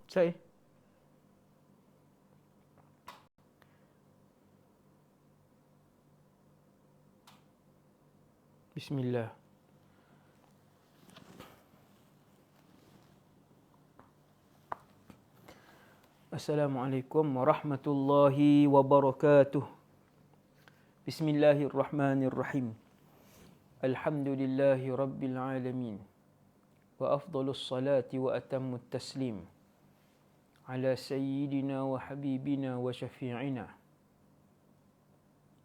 Saya. Bismillah. Assalamualaikum warahmatullahi wabarakatuh. Bismillahirrahmanirrahim. Alhamdulillahi rabbil alamin. Wa afdalus salati wa atammut taslim ala sayyidina wa habibina wa syafi'ina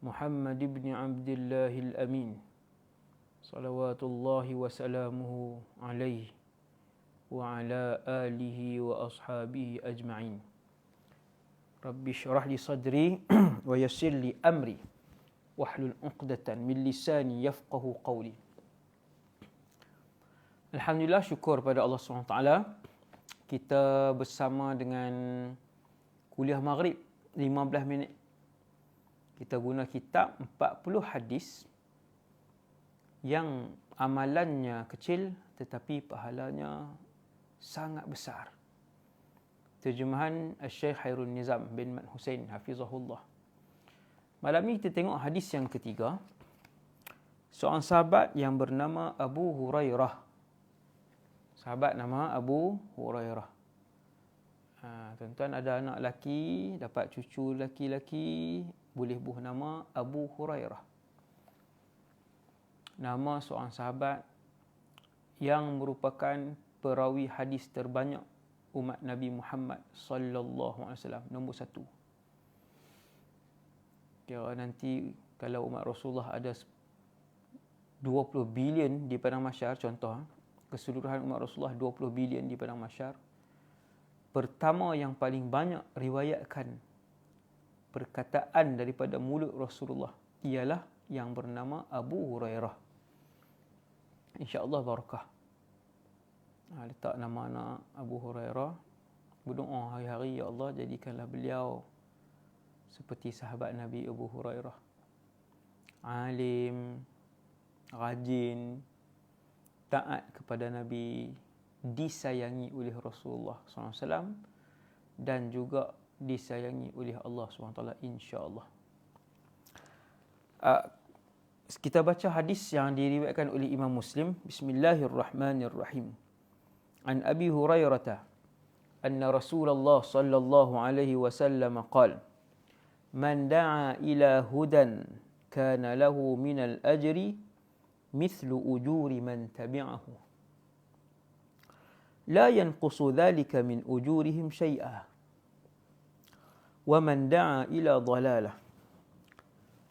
Muhammad ibn Abdillahil amin. Salawatullahi wa salamuhu alaihi wa ala alihi wa ashabihi ajma'in. Rabbi syrah li sadri wa yassir li amri wahlul 'uqdatan min lisani yafqahu qawli. Alhamdulillah, syukur pada Allah SWT. Kita bersama dengan kuliah maghrib 15 minit. Kita guna kitab 40 hadis yang amalannya kecil tetapi pahalanya sangat besar. Terjemahan Syekh Khairul Nizam bin Mat Hussein hafizahullah. Malam ini kita tengok hadis yang ketiga. Seorang sahabat yang bernama Abu Hurairah. Sahabat nama Abu Hurairah. Tuan-tuan ada anak lelaki, dapat cucu lelaki-lelaki, boleh buh nama Abu Hurairah. Nama seorang sahabat yang merupakan perawi hadis terbanyak umat Nabi Muhammad sallallahu alaihi wasallam, nombor 1. Kira nanti kalau umat Rasulullah ada 20 bilion di padang mahsyar, contoh keseluruhan umat Rasulullah 20 bilion di padang mahsyar, pertama yang paling banyak riwayatkan perkataan daripada mulut Rasulullah ialah yang bernama Abu Hurairah. InsyaAllah barakah. Letak nama anak Abu Hurairah. Berdoa hari-hari, ya Allah jadikanlah beliau seperti sahabat Nabi Abu Hurairah. Alim, rajin, taat kepada Nabi, disayangi oleh Rasulullah SAW dan juga disayangi oleh Allah SWT, insya-Allah. Kita baca hadis yang diriwayatkan oleh Imam Muslim. Bismillahirrahmanirrahim. An Abi Hurairah anna Rasulullah sallallahu alaihi wasallam qala man da'a ila hudan kana lahu minal ajri mithlu ujuri man tabi'ahu la yanqusu dhalika min ujurihim syai'a wa man da'a ila dhalalah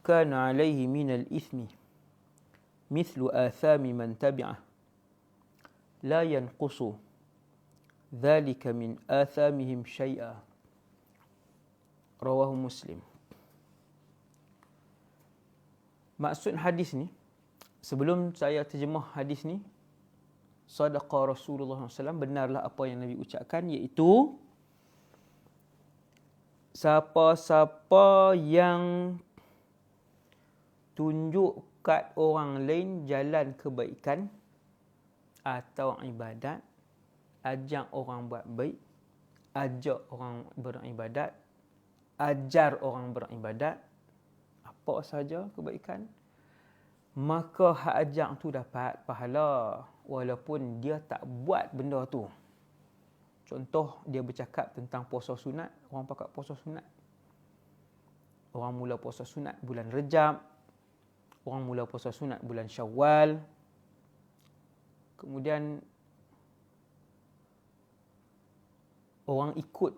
kana alayhi minal ithmi mithlu athami man tabi'ah la yanqusu dhalika min athamihim syai'a. Rawahu Muslim. Maksud hadis ni, sebelum saya terjemah hadis ni, sadaqa Rasulullah SAW, benarlah apa yang Nabi ucapkan, iaitu siapa-siapa yang tunjuk kat orang lain jalan kebaikan atau ibadat, ajak orang buat baik, ajak orang beribadat, ajar orang beribadat, apa saja kebaikan, maka hak ajak tu dapat pahala walaupun dia tak buat benda tu. Contoh, dia bercakap tentang puasa sunat, orang pakat puasa sunat. Orang mula puasa sunat bulan Rejab, orang mula puasa sunat bulan Syawal. Kemudian orang ikut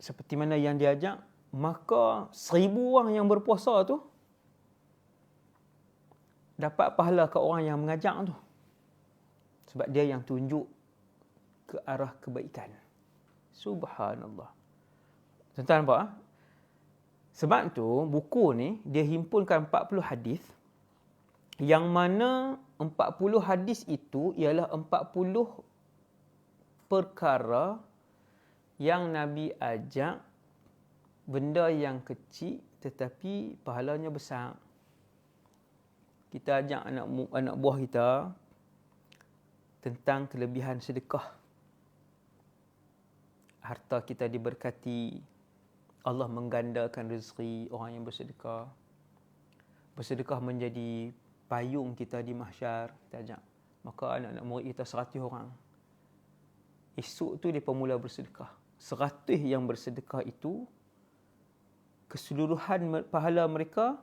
seperti mana yang diajak, maka 1000 orang yang berpuasa tu dapat pahala ke orang yang mengajak tu. Sebab dia yang tunjuk ke arah kebaikan. Subhanallah. Tuan-tuan nampak? Sebab tu buku ni dia himpunkan 40 hadis, yang mana 40 hadis itu ialah 40 perkara yang Nabi ajak, benda yang kecil tetapi pahalanya besar. Kita ajak anak buah kita tentang kelebihan sedekah. harta kita diberkati, Allah menggandakan rezeki orang yang bersedekah. Bersedekah menjadi payung kita di mahsyar, kita ajak. Maka anak-anak murid kita 100 orang. Esok tu mereka mula bersedekah. 100 yang bersedekah itu, keseluruhan pahala mereka,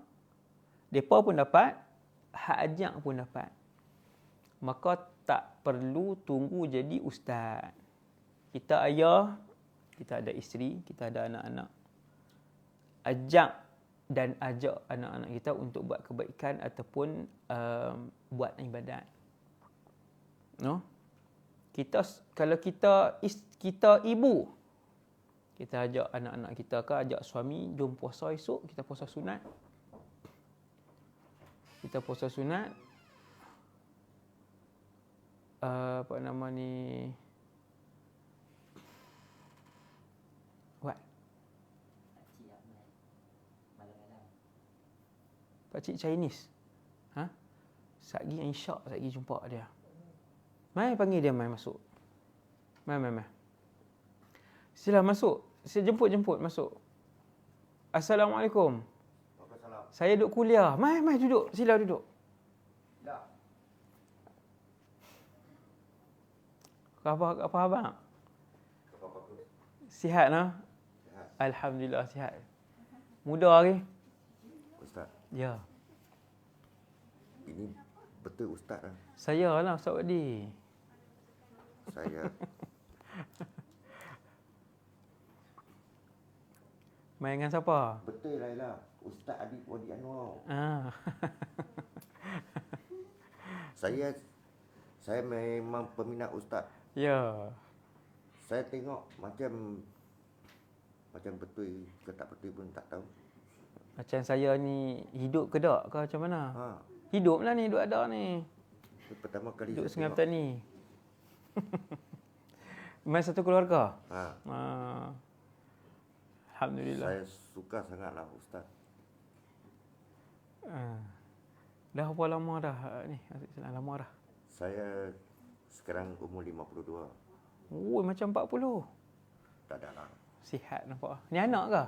mereka pun dapat, hak ajak pun dapat. Maka tak perlu tunggu jadi ustaz. Kita ayah, kita ada isteri, kita ada anak-anak. Ajak dan ajak anak-anak kita untuk buat kebaikan ataupun buat ibadat. No? Kalau kita ibu, kita ajak anak-anak kita ke, ajak suami, jom puasa esok, kita puasa sunat. Kita puasa sunat. Apa nama ni? What? Pakcik Chinese. Ha? Satgi insya' satgi jumpa dia. Mai panggil dia mai masuk. Mai. Sila masuk. Saya jemput masuk. Assalamualaikum. Waalaikumsalam. Saya duduk kuliah. Mai duduk. Sila duduk. Ya. Apa abang? Apa bagus? Sihat nah? Sihat. Alhamdulillah sihat. Muda lagi? Ustaz, Ya. ini betul Ustaz lah. Saya lah Ustaz Wadi. Saya Main dengan siapa? betul Laila. Ustaz Adib Wadi Anwar. Saya memang peminat Ustaz. Ya. Saya tengok macam betul ke tak betul pun tak tahu. Macam saya ni hidup ke tak ke macam mana? Ha. Hidup lah ni, hidup ada ni. Itu pertama kali Hidup saya Sungai tengok. Petani. Main satu keluarga? Ha. Alhamdulillah. Saya suka sangatlah Ustaz. Dah berapa lama dah ni? Lama dah. Saya sekarang umur 52. Oh, macam 40. Tak ada lah. Sihat nampak. Ni anak ke?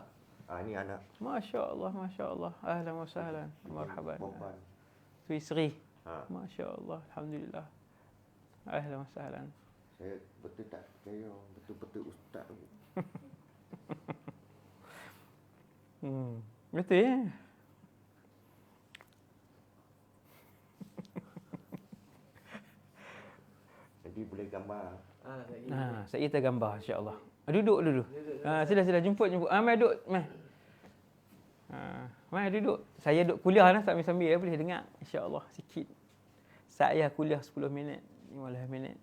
Ini anak. Masya Allah. Ahlan wa sahlan. Marhaban. Perempuan. Tu isteri. Ha. Masya Allah. Alhamdulillah. Ahlan wa sahlan. Saya betul tak percaya. Betul-betul Ustaz tu. Betul ya? Jadi boleh gambar. Saya kita gambar insya-Allah. Duduk dulu. Sila jemput. Mai duduk, mai. Mai duduk. Saya duduk kuliah lah sambil-sambil boleh dengar insya-Allah sikit. Saya kuliah 10 minit, 15 minit.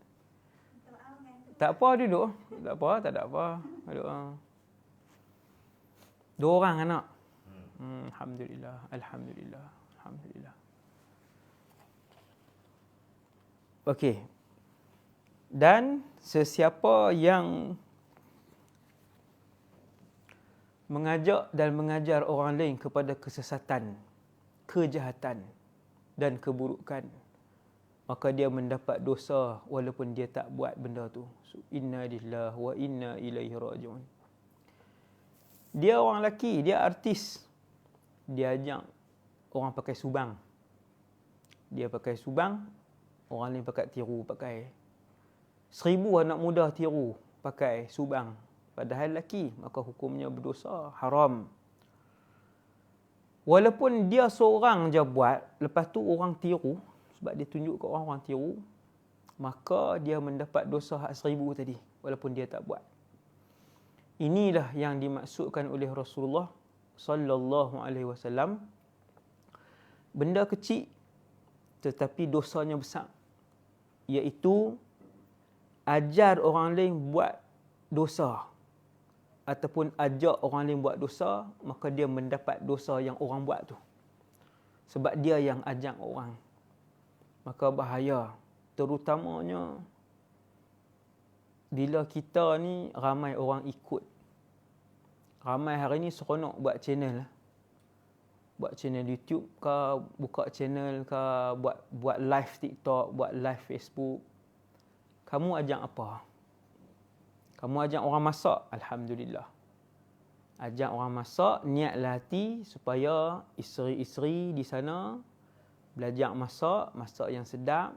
Tak apa duduk. Tak ada apa. Duduk. 2 orang anak. Alhamdulillah. Okey. Dan sesiapa yang mengajak dan mengajar orang lain kepada kesesatan, kejahatan dan keburukan, maka dia mendapat dosa walaupun dia tak buat benda tu. So, inna lillahi wa inna ilaihi raji'un. Dia orang lelaki, dia artis. Dia ajak orang pakai subang. Dia pakai subang, orang lain pakai 1000 anak muda tiru pakai subang. Padahal lelaki, maka hukumnya berdosa, haram. Walaupun dia seorang je buat, lepas tu orang tiru, sebab dia tunjuk ke orang tiru, maka dia mendapat dosa hak 1000 tadi, walaupun dia tak buat. Inilah yang dimaksudkan oleh Rasulullah sallallahu alaihi wasallam. Benda kecil tetapi dosanya besar, iaitu ajar orang lain buat dosa ataupun ajak orang lain buat dosa, maka dia mendapat dosa yang orang buat tu. Sebab dia yang ajak orang. Maka bahaya. Terutamanya bila kita ni ramai orang ikut. Ramai hari ni seronok buat channel. Buat channel YouTube ke, buka channel ke, buat live TikTok, buat live Facebook. Kamu ajak apa? Kamu ajak orang masak, alhamdulillah. Ajak orang masak, niatlah hati supaya isteri-isteri di sana belajar masak yang sedap,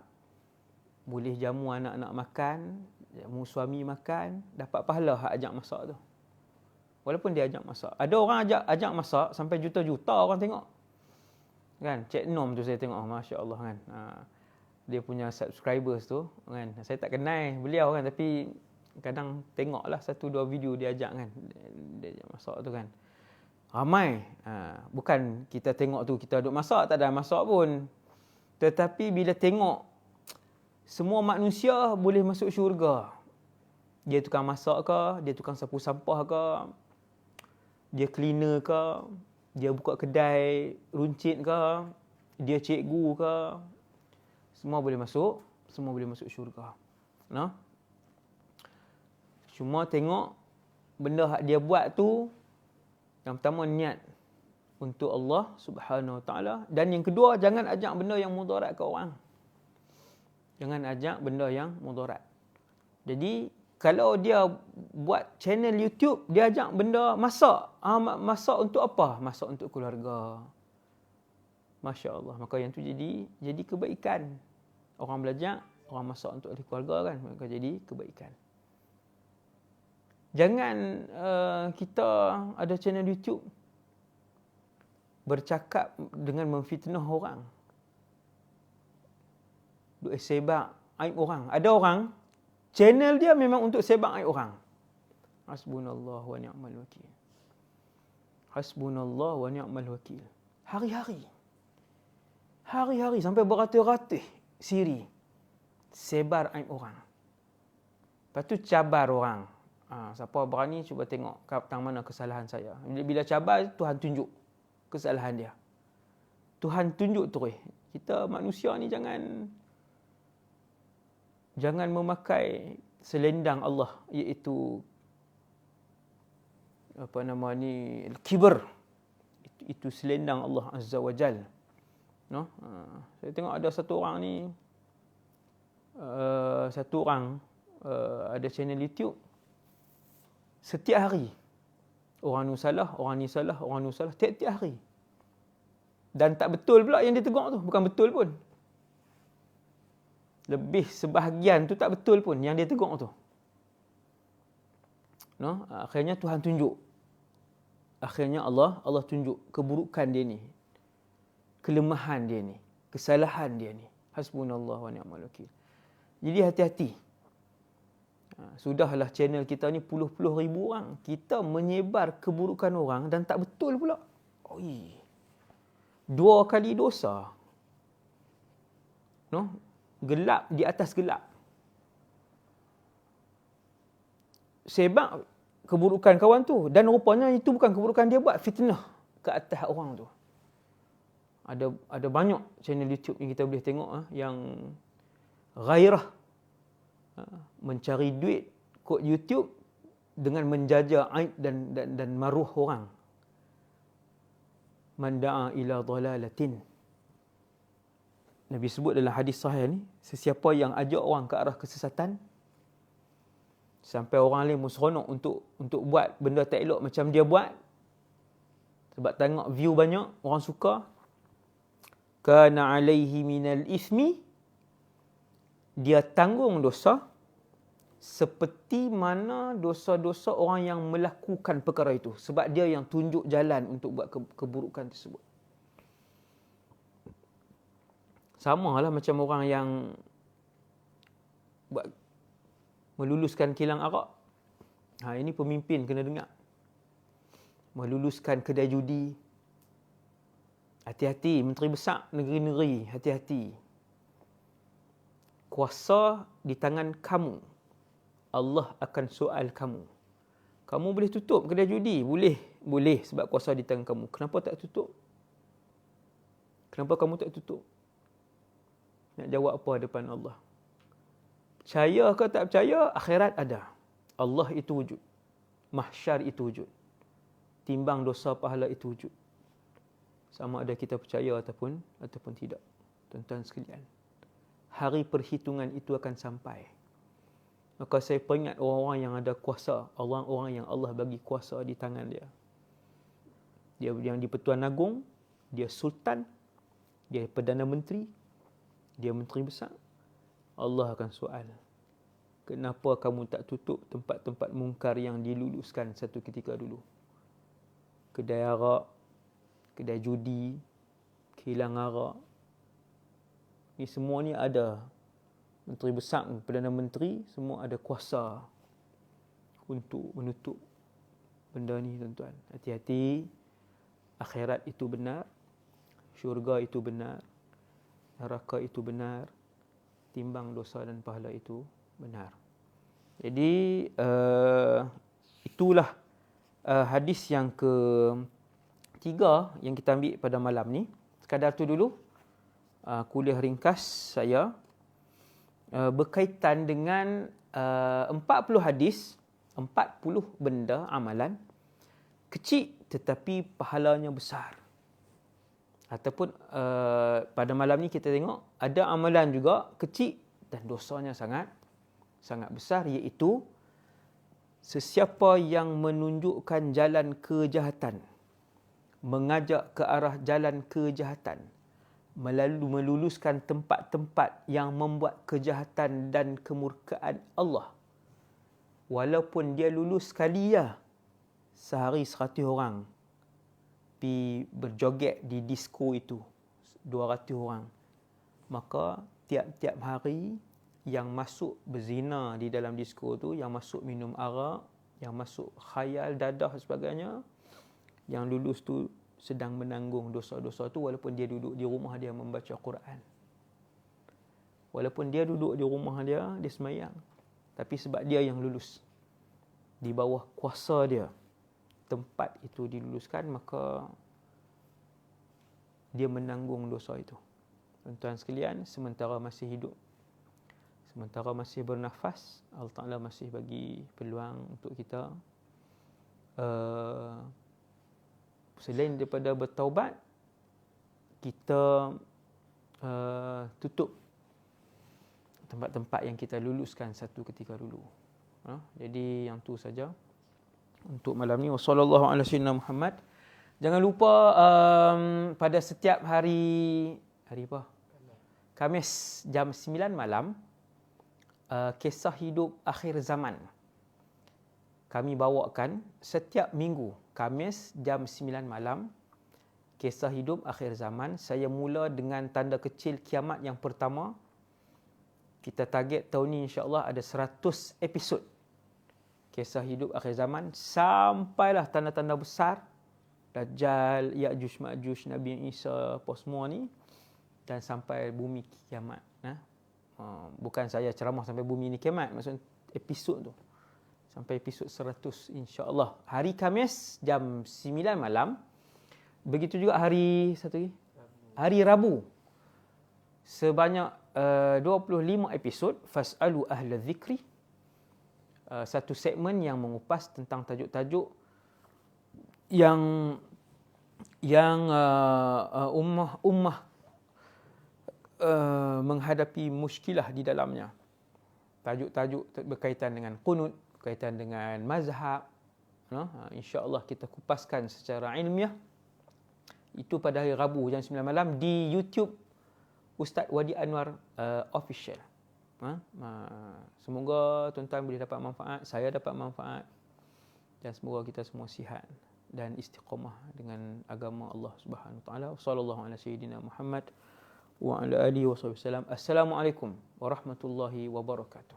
boleh jamu anak-anak makan, jamu suami makan, dapat pahala hak ajak masak tu. Walaupun dia ajak masak. Ada orang ajak masak sampai juta-juta orang tengok. Kan? Cik Nom tu saya tengok, masya-Allah kan. Dia punya subscribers tu kan. Saya tak kenal beliau kan, tapi kadang tengoklah 1-2 video dia ajak kan. Dia ajak masak tu kan. Ramai. Bukan kita tengok tu kita duduk masak, tak ada masak pun. Tetapi bila tengok semua manusia boleh masuk syurga. Dia tukang masak ke, dia tukang sapu sampah ke, dia cleaner ke, dia buka kedai runcit ke, dia cikgu ke, semua boleh masuk syurga. No? Cuma tengok benda hak dia buat tu, yang pertama niat untuk Allah Subhanahu Wa Taala, dan yang kedua jangan ajak benda yang mudarat ke orang. Jangan ajak benda yang mudarat. Jadi kalau dia buat channel YouTube, dia ajak benda masak. Masak untuk apa? Masak untuk keluarga. Masya Allah. Maka yang tu jadi kebaikan. Orang belajar, orang masak untuk ahli keluarga kan, maka jadi kebaikan. Jangan kita ada channel YouTube bercakap dengan memfitnah orang. Duk sebab aib orang. Ada orang channel dia memang untuk sebab aib orang. Hasbunallah wa ni'mal wakil. Hasbunallah wa ni'mal wakil. Hari-hari sampai beratus-ratus siri sebar aib orang. Lepas tu cabar orang. Siapa berani cuba tengok tang mana kesalahan saya. Bila cabar, Tuhan tunjuk kesalahan dia. Tuhan tunjuk terus. Kita manusia ni jangan memakai selendang Allah, iaitu kibr. Itu selendang Allah Azza wa Jal. No? Saya tengok ada satu orang ada channel YouTube. Setiap hari orang ni salah, tiap-tiap hari. Dan tak betul pula yang dia tegur tu, bukan betul pun. Lebih sebahagian tu tak betul pun yang dia tegur tu. No? Akhirnya Tuhan tunjuk. Akhirnya Allah tunjuk keburukan dia ni. Kelemahan dia ni, kesalahan dia ni. Hasbunallah wa ni'mal wakil. Jadi hati-hati. Sudahlah channel kita ni puluh-puluh ribu orang. Kita menyebar keburukan orang dan tak betul pula. Oi. 2 kali dosa. No? Gelap di atas gelap. Sebab keburukan kawan tu, dan rupanya itu bukan keburukan dia buat, fitnah ke atas orang tu. Ada banyak channel YouTube yang kita boleh tengok yang ghairah, mencari duit kod YouTube dengan menjaja aib dan maruh orang. Man da'a ila dhalalatin. Nabi sebut dalam hadis sahih ni, sesiapa yang ajak orang ke arah kesesatan, sampai orang lain seronok untuk buat benda tak elok macam dia buat, sebab tengok view banyak, orang suka, kana alaihi minal ismi, dia tanggung dosa seperti mana dosa-dosa orang yang melakukan perkara itu, sebab dia yang tunjuk jalan untuk buat keburukan tersebut. Samalah macam orang yang buat meluluskan kilang arak. Ini pemimpin kena dengar. Meluluskan kedai judi. Hati-hati, menteri besar negeri-negeri, hati-hati. Kuasa di tangan kamu. Allah akan soal kamu. Kamu boleh tutup kedai judi? Boleh sebab kuasa di tangan kamu. Kenapa tak tutup? Kenapa kamu tak tutup? Nak jawab apa depan Allah? Percaya ke tak percaya, akhirat ada. Allah itu wujud. Mahsyar itu wujud. Timbang dosa pahala itu wujud. Sama ada kita percaya ataupun tidak. Tuan-tuan sekalian, hari perhitungan itu akan sampai. Maka saya peringat orang-orang yang ada kuasa, orang-orang yang Allah bagi kuasa di tangan dia. Dia yang di Pertuan Agong, dia sultan, dia Perdana Menteri, dia Menteri Besar. Allah akan soal, kenapa kamu tak tutup tempat-tempat mungkar yang diluluskan satu ketika dulu? Kedai arak, kedai judi, kilang arak. Ni semua ni ada. Menteri Besar, Perdana Menteri, semua ada kuasa untuk menutup benda ni, tuan-tuan. Hati-hati, akhirat itu benar, syurga itu benar, neraka itu benar, timbang dosa dan pahala itu benar. Jadi, itulah hadis yang ketiga yang kita ambil pada malam ni. Sekadar tu dulu, kuliah ringkas saya berkaitan dengan 40 hadis, 40 benda amalan kecil tetapi pahalanya besar. Ataupun pada malam ni kita tengok ada amalan juga kecil dan dosanya sangat besar, iaitu sesiapa yang menunjukkan jalan kejahatan, mengajak ke arah jalan kejahatan, meluluskan tempat-tempat yang membuat kejahatan dan kemurkaan Allah. Walaupun dia lulus sekali ya, sehari 100 orang pergi berjoget di disko itu, 200 orang. Maka tiap-tiap hari yang masuk berzina di dalam disko tu, yang masuk minum arak, yang masuk khayal, dadah dan sebagainya, yang lulus tu sedang menanggung dosa-dosa tu walaupun dia duduk di rumah dia membaca Quran. Walaupun dia duduk di rumah dia sembahyang. Tapi sebab dia yang lulus, di bawah kuasa dia, tempat itu diluluskan, maka dia menanggung dosa itu. Tuan-tuan sekalian, sementara masih hidup, sementara masih bernafas, Allah Ta'ala masih bagi peluang untuk kita selain daripada bertaubat, kita tutup tempat-tempat yang kita luluskan satu ketika dulu. Jadi yang tu saja untuk malam ni. Wassallallahu ala sayyidina Muhammad. Jangan lupa pada setiap hari apa? Khamis jam 9 malam, kisah hidup akhir zaman. Kami bawakan setiap minggu, Khamis jam 9 malam, kisah hidup akhir zaman. Saya mula dengan tanda kecil kiamat yang pertama. Kita target tahun ni insya-Allah ada 100 episod kisah hidup akhir zaman, sampailah tanda-tanda besar, Dajjal, Ya'juj Ma'juj, Nabi Isa, apa semua ni, dan sampai bumi kiamat. Bukan saya ceramah sampai bumi ni kiamat, maksud episod tu. Sampai episod 100 insya-Allah. Hari Khamis jam 9 malam. Begitu juga hari satu lagi, hari Rabu. Sebanyak 25 episod Fas'alu ahla dzikri. Satu segmen yang mengupas tentang tajuk-tajuk yang ummah menghadapi muskilah di dalamnya. Tajuk-tajuk berkaitan dengan qunut, berkaitan dengan mazhab. InsyaAllah kita kupaskan secara ilmiah. Itu pada hari Rabu jam 9 malam di YouTube Ustaz Wadi Anwar Official. Semoga tuan-tuan boleh dapat manfaat, saya dapat manfaat, dan semoga kita semua sihat dan istiqamah dengan agama Allah Subhanahu wa taala. Sallallahu ala sayyidina Muhammad wa ala alihi wasallam. Assalamualaikum warahmatullahi wabarakatuh.